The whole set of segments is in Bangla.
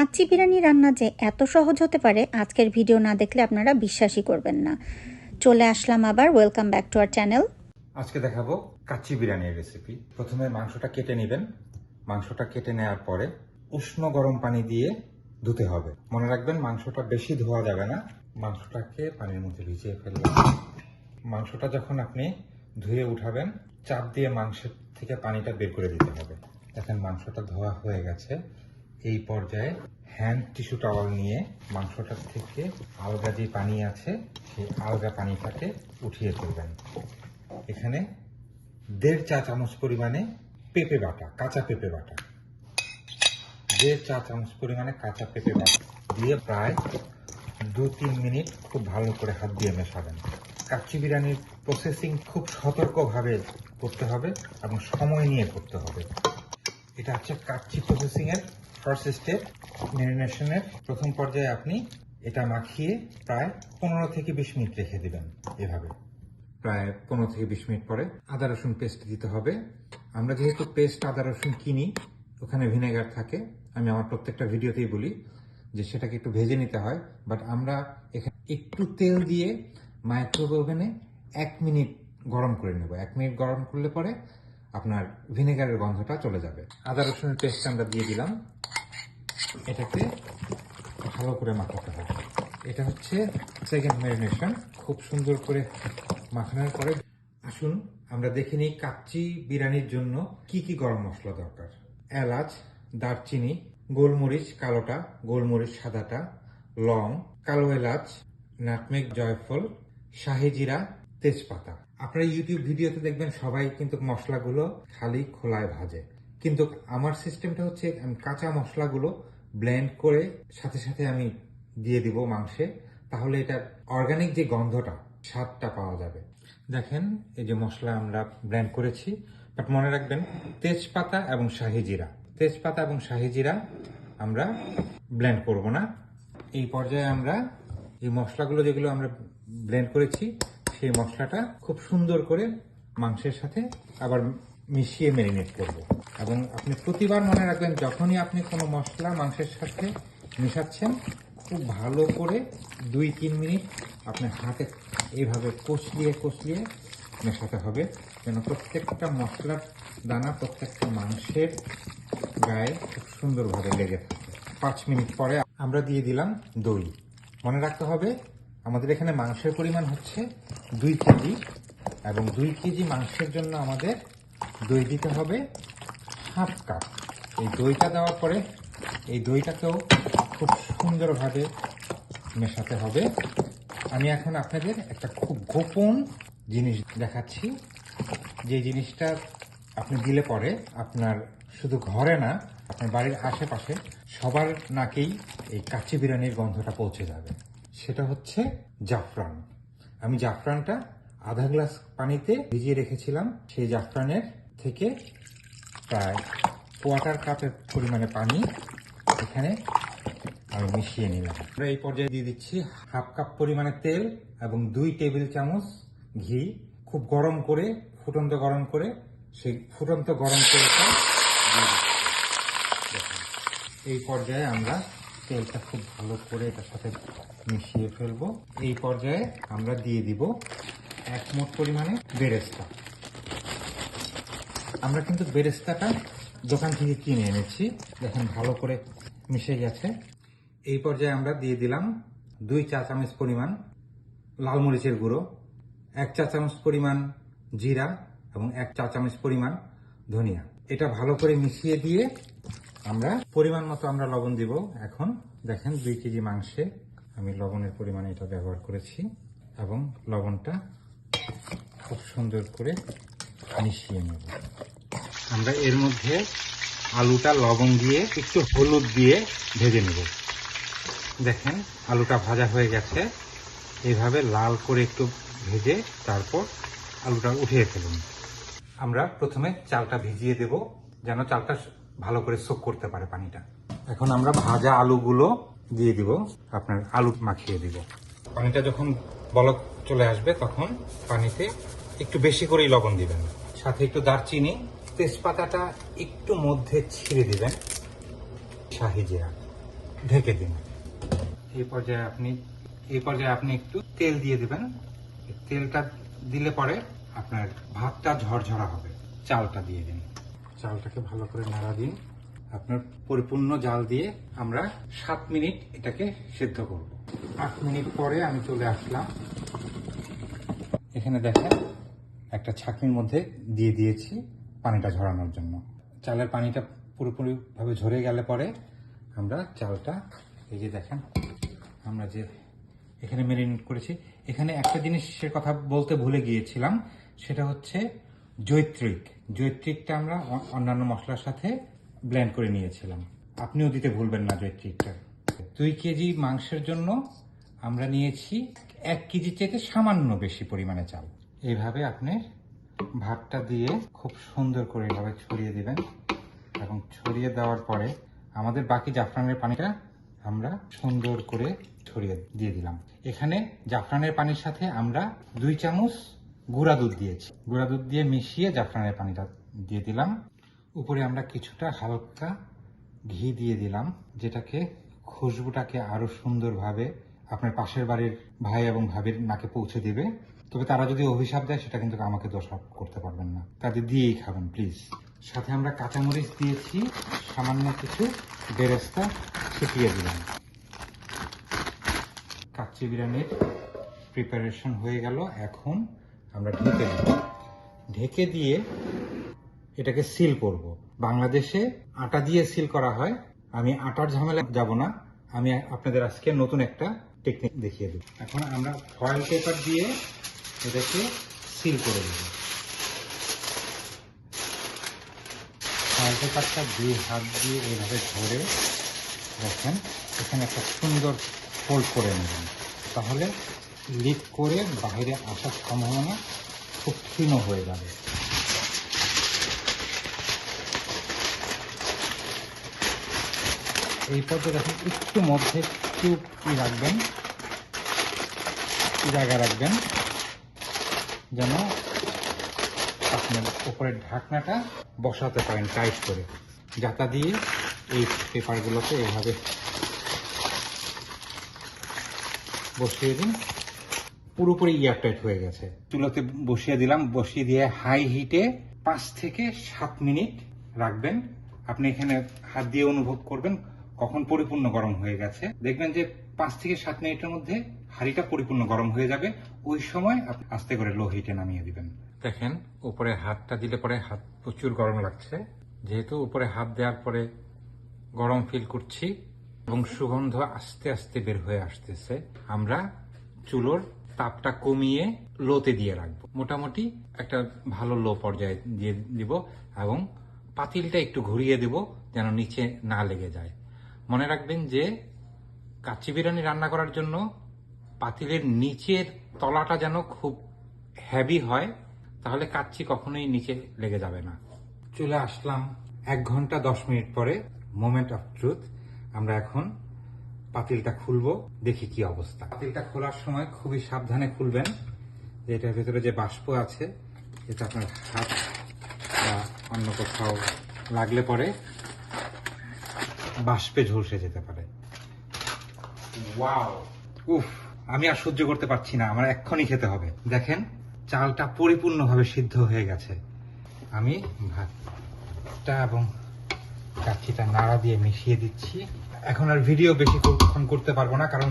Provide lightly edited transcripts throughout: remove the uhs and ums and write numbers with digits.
কাচ্চি বিরিয়ানি রান্না যে এত সহজ হতে পারে আজকের ভিডিও না দেখলে আপনারা বিশ্বাসই করবেন না। চলে আসলাম আবার, welcome back to our channel. আজকে দেখাবো কাচ্চি বিরিয়ানির রেসিপি। প্রথমে মাংসটা কেটে নেবেন। মাংসটা কেটে নেওয়ার পরে উষ্ণ গরম পানি দিয়ে ধুতে হবে। মনে রাখবেন মাংসটা বেশি ধোয়া যাবে না, মাংসটাকে পানির মধ্যে ভিজিয়ে ফেলবেন। মাংসটা যখন আপনি ধুয়ে উঠাবেন, চাপ দিয়ে মাংসের থেকে পানিটা বের করে দিতে হবে। দেখেন মাংসটা ধোয়া হয়ে গেছে। এই পর্যায়ে হ্যান্ড টিস্যু টাওয়াল নিয়ে মাংসটার থেকে আলগা যে পানি আছে সেই আলগা পানিটাকে উঠিয়ে ফেলবেন। এখানে 1.5 চা চামচ পরিমাণে পেঁপে বাটা, কাঁচা পেঁপে বাটা, 1.5 চা চামচ পরিমাণে কাঁচা পেঁপে বাটা দিয়ে প্রায় 2-3 মিনিট খুব ভালো করে হাত দিয়ে মেশাবেন। কাচ্চি বিরিয়ানির প্রসেসিং খুব সতর্কভাবে করতে হবে এবং সময় নিয়ে করতে হবে। এটা হচ্ছে কাচ্চি প্রসেসিং এর ফার্স্ট স্টেপ। ম্যারিনেশনের প্রথম পর্যায়ে আপনি এটা মাখিয়ে প্রায় 15 থেকে 20 মিনিট রেখে দিবেন। এভাবে প্রায় 15 থেকে 20 মিনিট পরে আদা রসুন পেস্ট দিতে হবে। আমরা যেহেতু পেস্ট আদা রসুন কিনি, ওখানে ভিনেগার থাকে। আমি আমার প্রত্যেকটা ভিডিওতেই বলি যে সেটাকে একটু ভেজে নিতে হয়, বাট আমরা এখানে একটু তেল দিয়ে মাইক্রোওয়েভ ওভেনে 1 মিনিট গরম করে নেব। 1 মিনিট গরম করলে পরে আপনার ভিনেগারের গন্ধটা চলে যাবে। আদা রসুনের পেস্ট আমরা দিয়ে দিলাম। এটাকে ভালো করে মাখাতে হবে। এটা হচ্ছে সেকেন্ড ম্যারিনেশন। খুব সুন্দর করে মাখানোর পরে আসুন আমরা দেখে নিই কাচ্চি বিরিয়ানির জন্য কি কি গরম মশলা দরকার। এলাচ, দারচিনি, গোলমরিচ কালোটা, গোলমরিচ সাদাটা, লং, কালো এলাচ, নাটমেগ, জয়ফল, শাহি জিরা, তেজপাতা। আপনারা ইউটিউব ভিডিওতে দেখবেন সবাই কিন্তু মশলাগুলো খালি খোলায় ভাজে, কিন্তু আমার সিস্টেমটা হচ্ছে আমি কাঁচা মশলাগুলো ব্লেন্ড করে সাথে সাথে আমি দিয়ে দিব মাংসে, তাহলে এটার অর্গানিক যে গন্ধটা, স্বাদটা পাওয়া যাবে। দেখেন এই যে মশলা আমরা ব্লেন্ড করেছি, বাট মনে রাখবেন তেজপাতা এবং শাহি জিরা, তেজপাতা এবং শাহি জিরা আমরা ব্লেন্ড করব না। এই পর্যায়ে আমরা এই মশলাগুলো যেগুলো আমরা ব্লেন্ড করেছি সেই মশলাটা খুব সুন্দর করে মাংসের সাথে আবার মিশিয়ে ম্যারিনেট করব। এবং আপনি প্রতিবার মনে রাখবেন যখনই আপনি কোনো মশলা মাংসের সাথে মেশাচ্ছেন, খুব ভালো করে 2-3 মিনিট আপনি হাতে এইভাবে কষলিয়ে মেশাতে হবে, যেন প্রত্যেকটা মশলার দানা প্রত্যেকটা মাংসের গায়ে খুব সুন্দরভাবে লেগে থাকে। 5 মিনিট পরে আমরা দিয়ে দিলাম দই। মনে রাখতে হবে আমাদের এখানে মাংসের পরিমাণ হচ্ছে 2 কেজি, এবং 2 কেজি মাংসের জন্য আমাদের দই দিতে হবে 1/2 কাপ। এই দইটা দেওয়ার পরে এই দইটাকেও খুব সুন্দরভাবে মেশাতে হবে। আমি এখন আপনাদের একটা খুব গোপন জিনিস দেখাচ্ছি, যে জিনিসটা আপনি দিলে পরে আপনার শুধু ঘরে না, আপনার বাড়ির আশেপাশে সবার নাকেই এই কাচ্চি বিরিয়ানির গন্ধটা পৌঁছে যাবে। সেটা হচ্ছে জাফরান। আমি জাফরানটা আধা গ্লাস পানিতে ভিজিয়ে রেখেছিলাম। সেই জাফরানের থেকে প্রায় 1/4 কাপের পরিমাণে পানি এখানে আমি মিশিয়ে নিলাম। আমরা এই পর্যায়ে দিয়ে দিচ্ছি 1/2 কাপ পরিমাণে তেল এবং 2 টেবিল চামচ ঘি। খুব গরম করে, ফুটন্ত গরম করে, সেই ফুটন্ত গরম তেলটা দিয়ে দিচ্ছি। এই পর্যায়ে আমরা তেলটা খুব ভালো করে এটার সাথে মিশিয়ে ফেলবো। এই পর্যায়ে আমরা দিয়ে দিব 1 মুঠ পরিমাণে বেরেস্তা। আমরা কিন্তু বেরেস্তাটা দোকান থেকে কিনে এনেছি। দেখেন ভালো করে মিশে গেছে। এই পর্যায়ে আমরা দিয়ে দিলাম 2 চা চামচ পরিমাণ লাল মরিচের গুঁড়ো, 1 চা চামচ পরিমাণ জিরা এবং 1 চা চামচ পরিমাণ ধনিয়া। এটা ভালো করে মিশিয়ে দিয়ে আমরা পরিমাণ মতো আমরা লবণ দিব। এখন দেখেন 2 কেজি মাংসে আমি লবণের পরিমাণ এটা ব্যবহার করেছি, এবং লবণটা খুব সুন্দর করে মিশিয়ে নেব। আমরা এর মধ্যে আলুটা লবণ দিয়ে একটু হলুদ দিয়ে ভেজে নেব। দেখেন আলুটা ভাজা হয়ে গেছে। এইভাবে লাল করে একটু ভেজে তারপর আলুটা উঠিয়ে ফেলুন। আমরা প্রথমে চালটা ভিজিয়ে দেব, যেন চালটা ভালো করে সোক করতে পারে পানিটা। এখন আমরা ভাজা আলুগুলো দিয়ে দিব, আপনার আলু মাখিয়ে দিব। পানিটা যখন বলক চলে আসবে তখন পানিতে একটু বেশি করেই লবণ দিবেন, সাথে একটু দারচিনি, তেজপাতাটা একটু মধ্যে ছিঁড়ে দিবেন, শাহি জিরা, ঢেকে দিন। এই পর্যায়ে আপনি একটু তেল দিয়ে দিবেন। তেলটা দিলে পরে আপনার ভাতটা ঝরঝরা হবে। চালটা দিয়ে দিন। চালটাকে ভালো করে নাড়া দিন। আপনার পরিপূর্ণ জাল দিয়ে আমরা 7 মিনিট এটাকে সেদ্ধ করব। 8 মিনিট পরে আমি চলে আসলাম। এখানে দেখেন একটা ছাঁকনির মধ্যে দিয়ে দিয়েছি পানিটা ঝরানোর জন্য। চালের পানিটা পুরোপুরিভাবে ঝরে গেলে পরে আমরা চালটা, এই যে দেখেন আমরা যে এখানে মেরিনেট করেছি। এখানে একটা জিনিসের কথা বলতে ভুলে গিয়েছিলাম, সেটা হচ্ছে জৈত্রিকটা আমরা অন্যান্য মশলার সাথে ব্লেন্ড করে নিয়েছিলাম। আপনিও দিতে ভুলবেন না জৈত্রিকটা। 2 কেজি মাংসের জন্য আমরা নিয়েছি 1 কেজির চাইতে সামান্য বেশি পরিমাণে চাল। এইভাবে আপনি ভাতটা দিয়ে খুব সুন্দর করে এভাবে ছড়িয়ে দিবেন এবং ছড়িয়ে দেওয়ার পরে আমাদের বাকি জাফরানের পানিটা আমরা সুন্দর করে ছড়িয়ে দিয়ে দিলাম। এখানে জাফরানের পানির সাথে আমরা 2 চামচ গুঁড়া দুধ দিয়েছি। গুঁড়া দুধ দিয়ে মিশিয়ে জাফরানের পানিটা দিয়ে দিলাম। উপরে আমরা কিছুটা হালকা ঘি দিয়ে দিলাম, যেটাকে খুশবুটাকে আরো সুন্দরভাবে আপনার পাশের বাড়ির ভাই এবং ভাবির নাকে পৌঁছে দিবে। তবে তারা যদি অভিশাপ দেয় সেটা কিন্তু আমাকে দোষারোপ করতে পারবেন না, তাদের দিয়েই খাবেন প্লিজ। সাথে আমরা কাঁচামরিচ দিয়েছি, সামান্য কিছু বেরেস্তা ছিটিয়ে দিলাম। কাচ্চি বিরিয়ানির প্রিপারেশন হয়ে গেল। এখন আমরা ঢেকে দিয়ে এটাকে সিল করব। বাংলাদেশে আটা দিয়ে সিল করা হয়। আমি আটার ঝামেলা যাব না, আমি আপনাদের আজকে নতুন একটা টেকনিক দেখিয়ে দেব। এখন আমরা ফয়েল পেপার দিয়ে এটাকে সিল করে দেব। ফয়েল পেপারটা 2 হাত দিয়ে এইভাবে ধরে দেখেন এখানে একটা সুন্দর ফোল্ড করে নেবেন, তাহলে লিক করে বাইরে আসার সম্ভাবনা খুব ক্ষীণ হয়ে যাবে। এই পর্যায়ে দেখেন একটু মধ্যে একটু জায়গা রাখবেন যেন আপনার উপরের ঢাকনাটা বসাতে পারেন টাইট করে। যাতা দিয়ে এই পেপারগুলোকে এইভাবে বসিয়ে দিন। পুরোপুরি এয়ারটাইট হয়ে গেছে। চুলোতে বসিয়ে দিলাম। বসিয়ে দিয়ে হাই হিটে 5 থেকে 7 মিনিট রাখবেন। আপনি এখানে হাত দিয়ে অনুভব করবেন কখন পরিপূর্ণ গরম হয়ে গেছে। দেখবেন যে 5 থেকে 7 মিনিটের মধ্যে হাঁড়িটা পরিপূর্ণ গরম হয়ে যাবে। ওই সময় আপনি আস্তে করে লো হিটে নামিয়ে দিবেন। দেখেন উপরে হাতটা দিলে পরে হাত প্রচুর গরম লাগছে। যেহেতু উপরে হাত দেওয়ার পরে গরম ফিল করছি এবং সুগন্ধ আস্তে আস্তে বের হয়ে আসতেছে, আমরা চুলোর তাপটা কমিয়ে লোতে দিয়ে রাখবো। মোটামুটি একটা ভালো লো পর্যায়ে দিয়ে দিব এবং পাতিলটা একটু ঘুরিয়ে দেব যেন নিচে না লেগে যায়। মনে রাখবেন যে কাচ্চি বিরিয়ানি রান্না করার জন্য পাতিলের নিচের তলাটা যেন খুব হেভি হয়, তাহলে কাচ্চি কখনোই নিচে লেগে যাবে না। চলে আসলাম 1 ঘন্টা 10 মিনিট পরে, মোমেন্ট অফ ট্রুথ। আমরা এখন পাতিলটা খুলবো, দেখি কি অবস্থা। পাতিলটা খোলার সময় খুবই সাবধানে খুলবেন, যে এটার ভেতরে যে বাষ্প আছে এটা আপনার হাত বা অন্য কোথাও লাগলে পরে বাষ্পে ঝলসে যেতে পারে। ওয়াও, উফ, আমি আর সহ্য করতে পারছি না, আমার এক্ষুনি খেতে হবে। দেখেন চালটা পরিপূর্ণভাবে সিদ্ধ হয়ে গেছে। আমি ভাতটা এবং কাচ্চিটা নাড়া দিয়ে মিশিয়ে দিচ্ছি। এখন আর ভিডিও বেশিক্ষণ করতে পারবো না, কারণ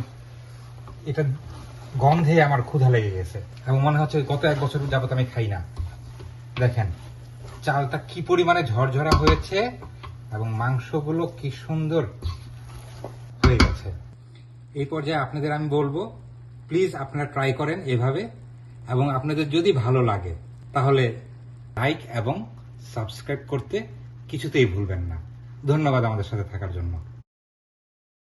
এটা গন্ধে আমার ক্ষুধা লেগে গেছে এবং মনে হচ্ছে গত 1 বছর যাবত আমি খাই না। দেখেন চালটা কি পরিমাণে ঝরঝরা হয়েছে এবং মাংসগুলো কি সুন্দর হয়ে গেছে। এই পর্যায়ে আপনাদের আমি বলবো, প্লিজ আপনারা ট্রাই করেন এভাবে, এবং আপনাদের যদি ভালো লাগে তাহলে লাইক এবং সাবস্ক্রাইব করতে কিছুতেই ভুলবেন না। ধন্যবাদ আমাদের সাথে থাকার জন্য।